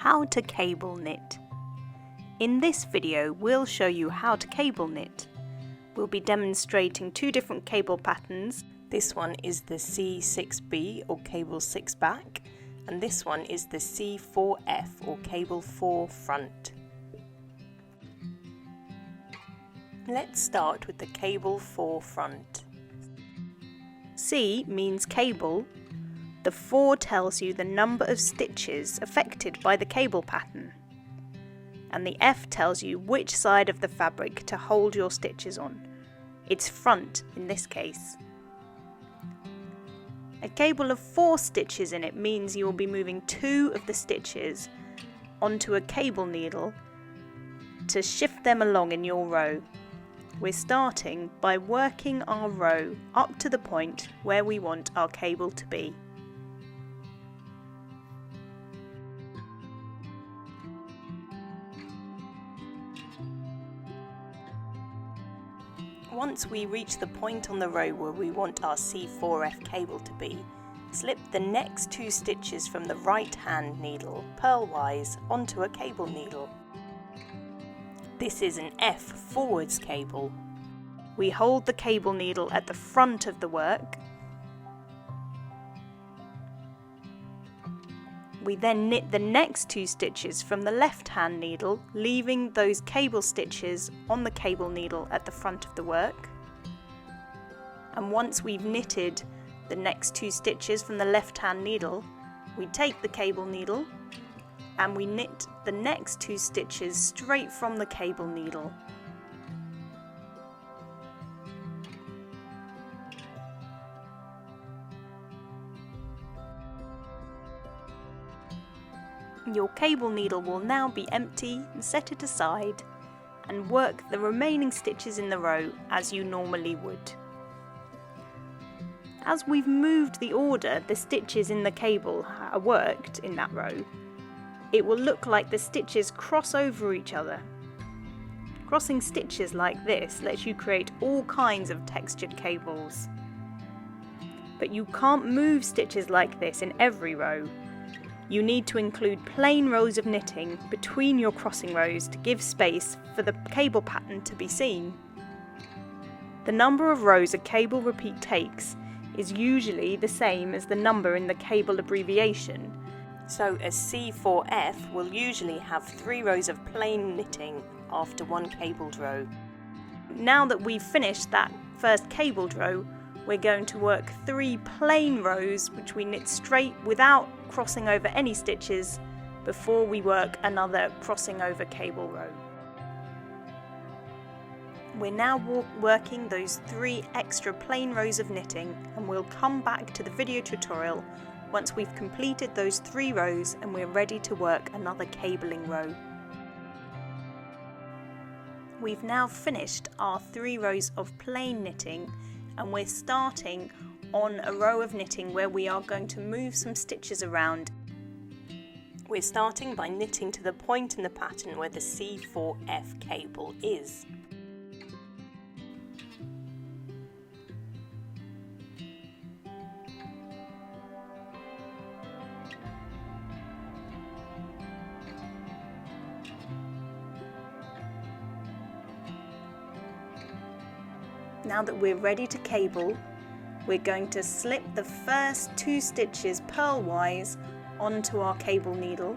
How to cable knit. In this video we'll show you how to cable knit. We'll be demonstrating two different cable patterns. This one is the C6B or cable 6 back, and this one is the C4F or cable 4 front. Let's start with the cable 4 front. C means cable. The 4 tells you the number of stitches affected by the cable pattern, and the F tells you which side of the fabric to hold your stitches on. It's front in this case. A cable of 4 stitches in it means you will be moving 2 of the stitches onto a cable needle to shift them along in your row. We're starting by working our row up to the point where we want our cable to be. Once we reach the point on the row where we want our C4F cable to be, slip the next 2 stitches from the right hand needle purlwise onto a cable needle. This is an F forwards cable. We hold the cable needle at the front of the work. We then knit the next 2 stitches from the left hand needle, leaving those cable stitches on the cable needle at the front of the work. And once we've knitted the next 2 stitches from the left hand needle, we take the cable needle and we knit the next 2 stitches straight from the cable needle. Your cable needle will now be empty, and set it aside and work the remaining stitches in the row as you normally would. As we've moved the order the stitches in the cable are worked in that row, it will look like the stitches cross over each other. Crossing stitches like this lets you create all kinds of textured cables. But you can't move stitches like this in every row. You need to include plain rows of knitting between your crossing rows to give space for the cable pattern to be seen. The number of rows a cable repeat takes is usually the same as the number in the cable abbreviation. So a C4F will usually have 3 rows of plain knitting after one cabled row. Now that we've finished that first cabled row, we're going to work 3 plain rows which we knit straight without crossing over any stitches before we work another crossing over cable row. We're now working those 3 extra plain rows of knitting, and we'll come back to the video tutorial once we've completed those 3 rows and we're ready to work another cabling row. We've now finished our 3 rows of plain knitting, and we're starting on a row of knitting where we are going to move some stitches around. We're starting by knitting to the point in the pattern where the C4F cable is. Now that we're ready to cable, we're going to slip the first 2 stitches purlwise onto our cable needle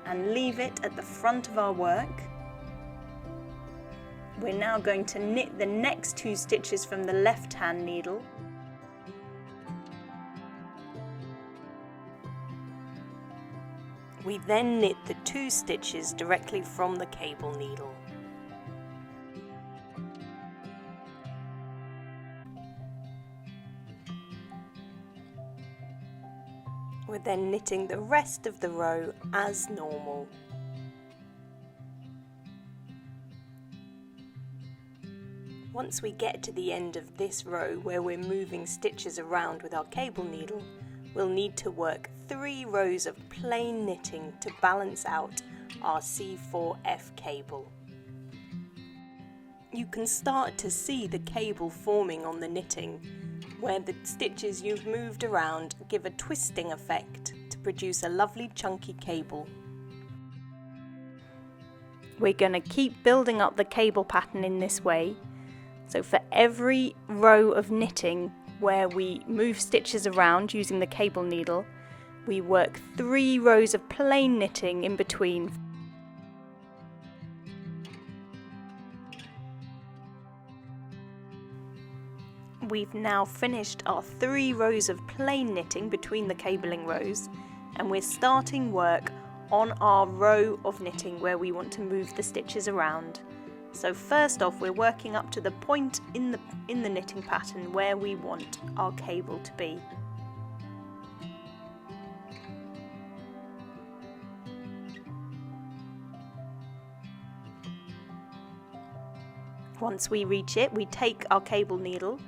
and leave it at the front of our work. We're now going to knit the next 2 stitches from the left hand needle. We then knit the 2 stitches directly from the cable needle. We're then knitting the rest of the row as normal. Once we get to the end of this row where we're moving stitches around with our cable needle, we'll need to work 3 rows of plain knitting to balance out our C4F cable. You can start to see the cable forming on the knitting, where the stitches you've moved around give a twisting effect to produce a lovely chunky cable. We're going to keep building up the cable pattern in this way. So for every row of knitting where we move stitches around using the cable needle, we work 3 rows of plain knitting in between. We've now finished our 3 rows of plain knitting between the cabling rows, and we're starting work on our row of knitting where we want to move the stitches around. So first off, we're working up to the point in the knitting pattern where we want our cable to be. Once we reach it, we take our cable needle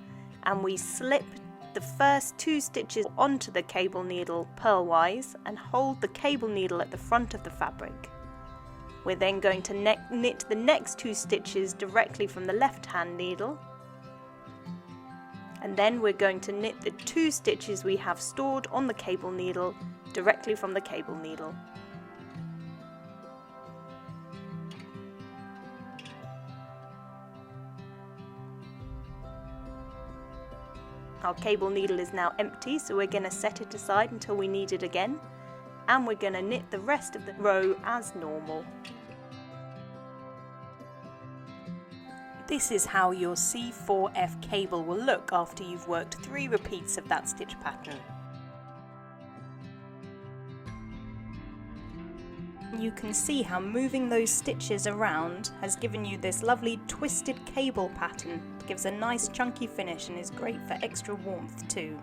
and we slip the first 2 stitches onto the cable needle purlwise and hold the cable needle at the front of the fabric. We're then going to knit the next 2 stitches directly from the left hand needle, and then we're going to knit the 2 stitches we have stored on the cable needle directly from the cable needle. Our cable needle is now empty, so we're going to set it aside until we need it again, and we're going to knit the rest of the row as normal. This is how your C4F cable will look after you've worked 3 repeats of that stitch pattern. You can see how moving those stitches around has given you this lovely twisted cable pattern. It gives a nice chunky finish and is great for extra warmth too.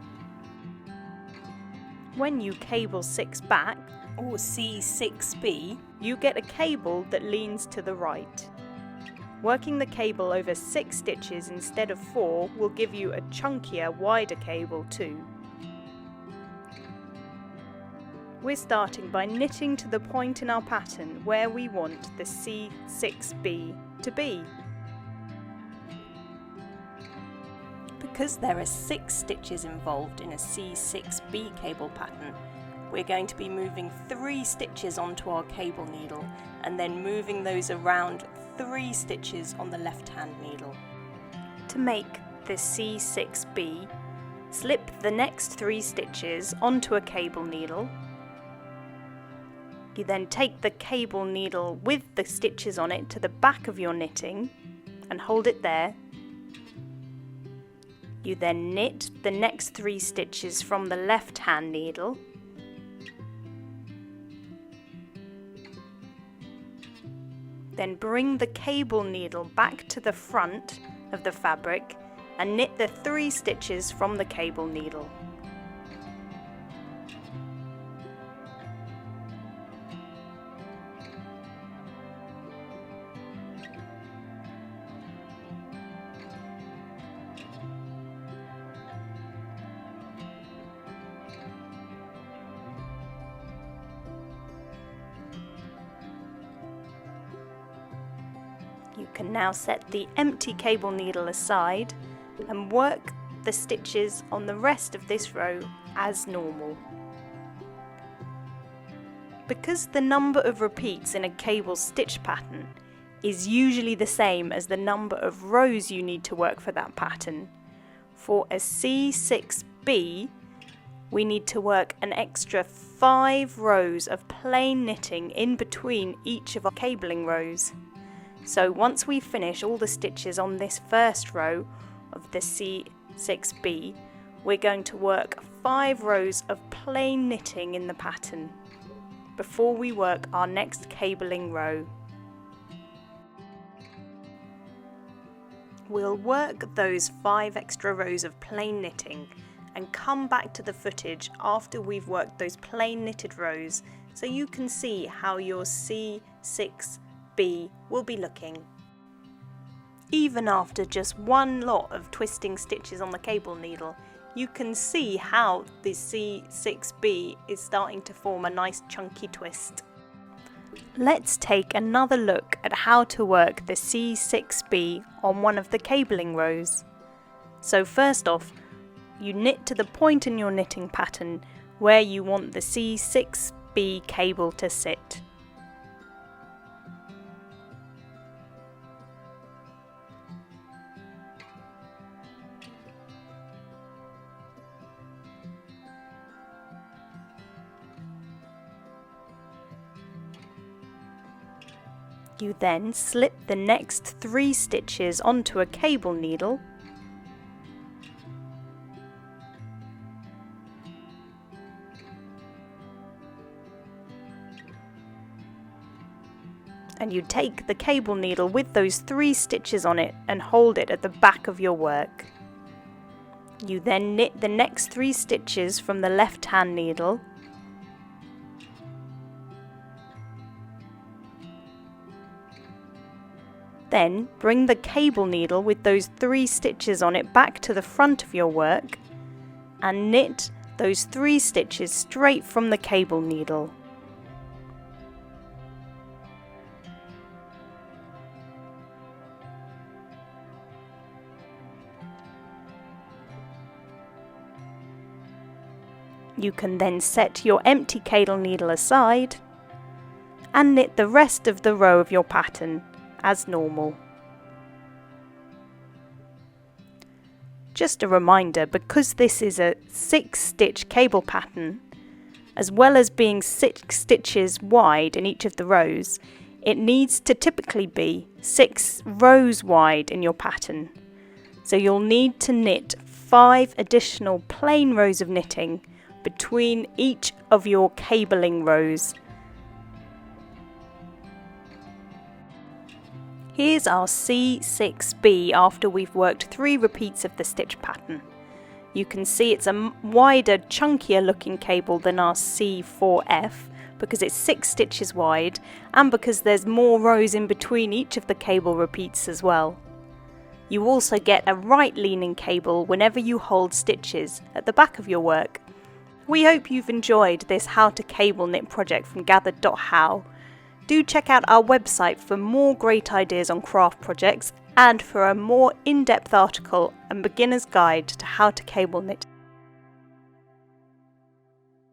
When you cable 6 back, or C6B, you get a cable that leans to the right. Working the cable over 6 stitches instead of 4 will give you a chunkier, wider cable too. We're starting by knitting to the point in our pattern where we want the C6B to be. Because there are 6 stitches involved in a C6B cable pattern, we're going to be moving 3 stitches onto our cable needle and then moving those around 3 stitches on the left hand needle. To make the C6B, slip the next 3 stitches onto a cable needle. You then take the cable needle with the stitches on it to the back of your knitting and hold it there. You then knit the next 3 stitches from the left hand needle. Then bring the cable needle back to the front of the fabric and knit the 3 stitches from the cable needle. You can now set the empty cable needle aside and work the stitches on the rest of this row as normal. Because the number of repeats in a cable stitch pattern is usually the same as the number of rows you need to work for that pattern, for a C6B we need to work an extra 5 rows of plain knitting in between each of our cabling rows. So once we finish all the stitches on this first row of the C6B, we're going to work 5 rows of plain knitting in the pattern before we work our next cabling row. We'll work those 5 extra rows of plain knitting and come back to the footage after we've worked those plain knitted rows so you can see how your C6B will be looking. Even after just one lot of twisting stitches on the cable needle, you can see how the C6B is starting to form a nice chunky twist. Let's take another look at how to work the C6B on one of the cabling rows. So first off, you knit to the point in your knitting pattern where you want the C6B cable to sit. You then slip the next 3 stitches onto a cable needle and you take the cable needle with those 3 stitches on it and hold it at the back of your work. You then knit the next 3 stitches from the left hand needle Then bring the cable needle with those 3 stitches on it back to the front of your work and knit those 3 stitches straight from the cable needle. You can then set your empty cable needle aside and knit the rest of the row of your pattern as normal. Just a reminder, because this is a 6-stitch cable pattern, as well as being 6 stitches wide in each of the rows, it needs to typically be 6 rows wide in your pattern. So you'll need to knit 5 additional plain rows of knitting between each of your cabling rows. Here's our C6B after we've worked 3 repeats of the stitch pattern. You can see it's a wider, chunkier looking cable than our C4F because it's 6 stitches wide and because there's more rows in between each of the cable repeats as well. You also get a right leaning cable whenever you hold stitches at the back of your work. We hope you've enjoyed this How to Cable Knit project from gathered.how. Do check out our website for more great ideas on craft projects and for a more in-depth article and beginner's guide to how to cable knit.